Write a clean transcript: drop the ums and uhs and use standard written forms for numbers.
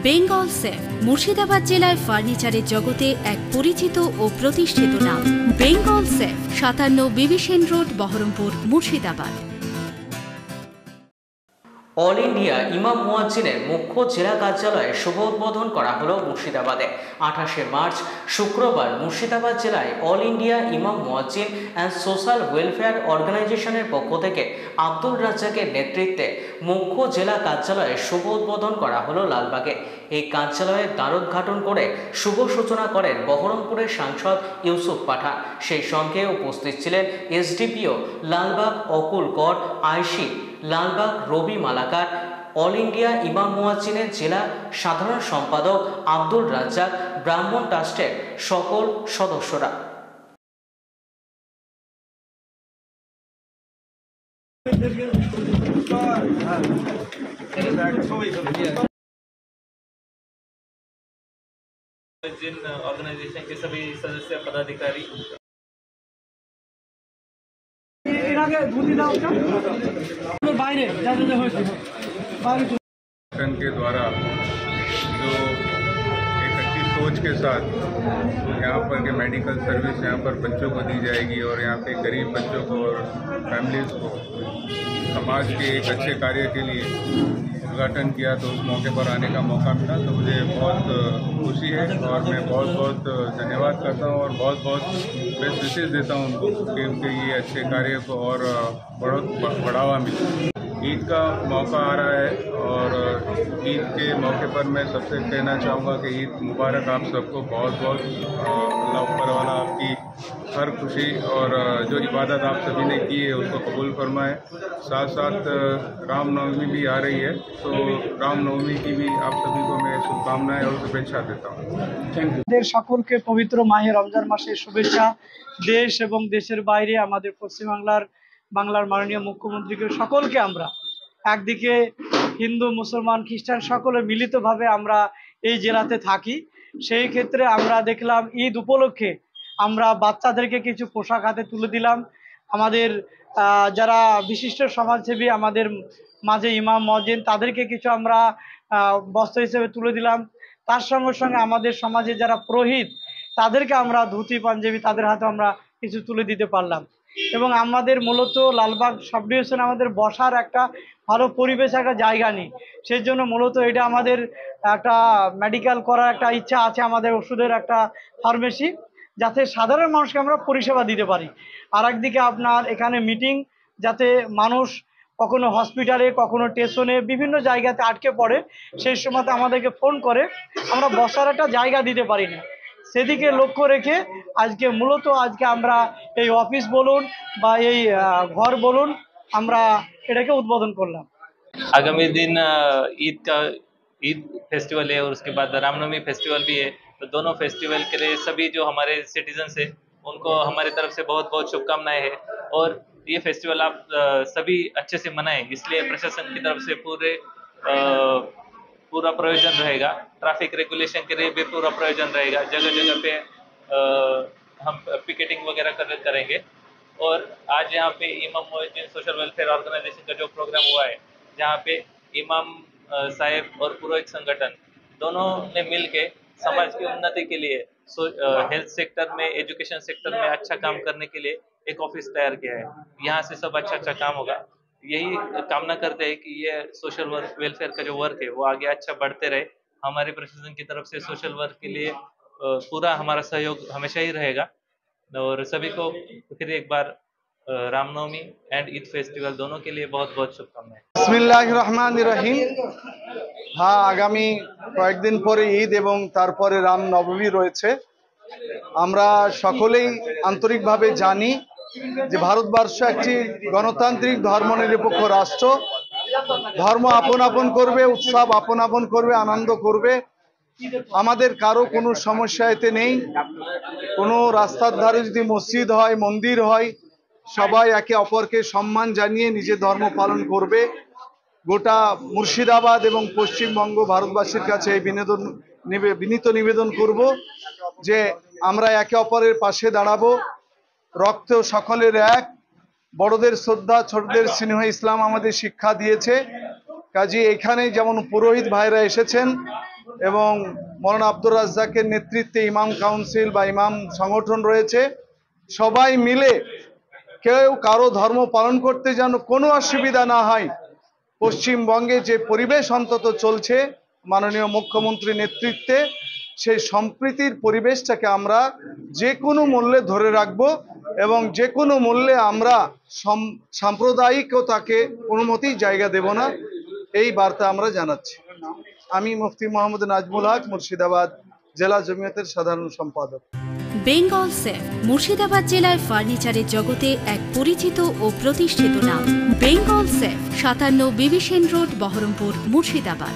Bengal safe Murshidabad জেলায় ফার্নিচারের জগতে এক পরিচিত ও প্রতিষ্ঠিত নাম। Bengal safe 57 BB Sen road, Baharampur, Murshidabad. All India ইমাম মুয়াজ্জিনের মুখ্য জেলা কার্যালয়ে শুভ উদ্বোধন করা হলো মুর্শিদাবাদে। 28শে মার্চ শুক্রবার মুর্শিদাবাদ জেলায় অল ইন্ডিয়া ইমাম মুয়াজ্জিন অ্যান্ড সোশ্যাল ওয়েলফেয়ার অর্গানাইজেশনের পক্ষ থেকে আব্দুল রাজ্জাকের নেতৃত্বে মুখ্য জেলা কার্যালয়ে শুভ উদ্বোধন করা হলো লালবাগে। এই কার্যালয়ের দ্বারোদ্ঘাটন করে শুভ সূচনা করেন বহরমপুরের সাংসদ ইউসুফ পাঠান। সেই সঙ্গে উপস্থিত ছিলেন এসডিপিও লালবাগ অকুল কর, আইসি লালবাগ রবি মালাকার, অল ইন্ডিয়া ইমাম মুয়াজ্জিনের জেলা সাধারণ সম্পাদক আব্দুল রাজ্জাক, ব্রাহ্মণ ট্রাস্টের সকল সদস্যরা। ऑर्गेनाइजेशन के सभी सदस्य पदाधिकारी के द्वारा जो एक अच्छी सोच के साथ यहाँ पर के मेडिकल सर्विस यहाँ पर बच्चों को दी जाएगी और यहाँ पे गरीब बच्चों को और फैमिलीज़ को समाज के एक अच्छे कार्य के लिए उद्घाटन किया, तो उस मौके पर आने का मौका मिला, तो मुझे बहुत खुशी है और मैं बहुत बहुत धन्यवाद करता हूँ और बहुत बहुत बेस्ट विशेष देता हूँ उनको कि उनके ये अच्छे कार्य को और बढ़ावा मिले। ईद का मौका आ रहा है और ईद के मौके पर मैं सबसे कहना चाहूँगा कि ईद मुबारक आप सबको। बहुत बहुत अल्लाह ऊपर वाला आपकी हर खुशी और जो इबादत आप सभी ने की है उसको कबूल फरमाए। साथ साथ रामनवमी भी आ रही है, तो रामनवमी की भी आप सभी को मैं शुभकामनाएं और शुभेच्छा देता हूँ। সকলকে পবিত্র মাহে রমজান মাসের শুভেচ্ছা। দেশ এবং দেশের বাইরে আমাদের বাংলার মাননীয় মুখ্যমন্ত্রীকে সকলকে আমরা একদিকে হিন্দু মুসলমান খ্রিস্টান সকলে মিলিতভাবে আমরা এই জেলাতে থাকি। সেই ক্ষেত্রে আমরা দেখলাম ঈদ উপলক্ষে আমরা বাচ্চাদেরকে কিছু পোশাক হাতে তুলে দিলাম। আমাদের যারা বিশিষ্ট সমাজসেবী আমাদের মাঝে ইমাম মুয়াজ্জিন তাদেরকে কিছু আমরা বস্ত্র হিসেবে তুলে দিলাম। তার সঙ্গে সঙ্গে আমাদের সমাজে যারা পুরোহিত তাদেরকে আমরা ধুতি পাঞ্জাবি তাদের হাতে আমরা কিছু তুলে দিতে পারলাম। এবং আমাদের মূলত লালবাগ সাব ডিভিশনে আমাদের বসার একটা ভালো পরিবেশ, একটা জায়গা নেই, সেই জন্য মূলত এটা আমাদের একটা মেডিকেল করার একটা ইচ্ছা আছে, আমাদের ওষুধের একটা ফার্মেসি, যাতে সাধারণ মানুষকে আমরা পরিষেবা দিতে পারি। আর একদিকে আপনার এখানে মিটিং, যাতে মানুষ কখনো হসপিটালে কখনো স্টেশনে বিভিন্ন জায়গাতে আটকে পড়ে, সেই সময়তে আমাদেরকে ফোন করে, আমরা বসার একটা জায়গা দিতে পারি না। সেদিকে লক্ষ্য রেখে আজকে আমরা এই অফিস বলুন বা এই ঘর বলুন আমরা এটাকে উদ্বোধন করলাম। आगामी दिन ईद फेस्टिवल है और उसके बाद रामनवमी फेस्टिवल भी है, तो दोनों फेस्टिवल के लिए सभी जो हमारे सिटीजन्स है उनको हमारी तरफ से बहुत बहुत शुभकामनाएं हैं। और ये फेस्टिवल आप सभी अच्छे से मनाएं, इसलिए प्रशासन की तरफ से पूरा प्रयोजन रहेगा। ट्रैफिक रेगुलेशन के लिए भी पूरा प्रयोजन रहेगा। जगह जगह पे हम पिकेटिंग वगैरह करेंगे। और आज यहाँ पे इमाम मुअज्जिन सोशल वेलफेयर ऑर्गेनाइजेशन का जो प्रोग्राम हुआ है, जहाँ पे इमाम साहेब और पुरोहित संगठन दोनों ने मिल के समाज की उन्नति के लिए हेल्थ सेक्टर में, एजुकेशन सेक्टर में अच्छा काम करने के लिए एक ऑफिस तैयार किया है। यहाँ से सब अच्छा काम होगा, यही कामना करते हैं कि ये सोशल वेलफेयर का जो वर्क है वो आगे अच्छा बढ़ते रहे। हमारे प्रशासन की तरफ से सोशल वर्क के लिए पूरा हमारा सहयोग हमेशा ही रहेगा। और सभी को फिर एक बार रामनवमी एंड ईद फेस्टिवल दोनों के लिए बहुत बहुत शुभकामनाएं। बिस्मिल्लाहिर रहमानिर रहीम। हाँ, आगामी কয়েকদিন পরে ঈদ এবং তারপরে রামনবমী রয়েছে। আমরা সকলেই আন্তরিকভাবে জানি যে ভারতবর্ষ একটি গণতান্ত্রিক ধর্মনিরপেক্ষ রাষ্ট্র। ধর্ম আপন আপন করবে, উৎসব আপন আপন করবে, আনন্দ করবে। আমাদের কারো কোনো সমস্যা এতে নেই। কোনো রাস্তার ধারে যদি মসজিদ হয়, মন্দির হয়, সবাই একে অপরকে সম্মান জানিয়ে নিজের ধর্ম পালন করবে। গোটা মুর্শিদাবাদ এবং পশ্চিমবঙ্গ ভারতবাসীর কাছে এই বিনীত নিবেদন করব যে আমরা একে অপরের পাশে দাঁড়াবো। রক্ত সকলের এক, বড়দের শ্রদ্ধা, ছোটদের স্নেহ ইসলাম আমাদের শিক্ষা দিয়েছে। কাজে এখানে যেমন পুরোহিত ভাইরা এসেছেন, এবং মৌলানা আব্দুর রাজ্জাকের নেতৃত্বে ইমাম কাউন্সিল বা ইমাম সংগঠন রয়েছে, সবাই মিলে কেউ কারো ধর্ম পালন করতে যেন কোনো অসুবিধা না হয়। পশ্চিমবঙ্গে যে পরিবেশ অন্তত চলছে মাননীয় মুখ্যমন্ত্রীর নেতৃত্বে, সেই সম্প্রীতির পরিবেশটাকে আমরা যে কোনো মূল্যে ধরে রাখব এবং যে কোনো মূল্যে আমরা সাম্প্রদায়িকতাকে অনুমতি জায়গা দেব না, এই বার্তা আমরা জানাচ্ছি। আমি মুফতি মোহাম্মদ নাজমুল হক, মুর্শিদাবাদ জেলা জমিয়তের সাধারণ সম্পাদক। বেঙ্গল সেফ মুর্শিদাবাদ জেলায় ফার্নিচারের জগতে এক পরিচিত ও প্রতিষ্ঠিত নাম। Bengal safe 57 Bibhishan road, Baharampur, Murshidabad.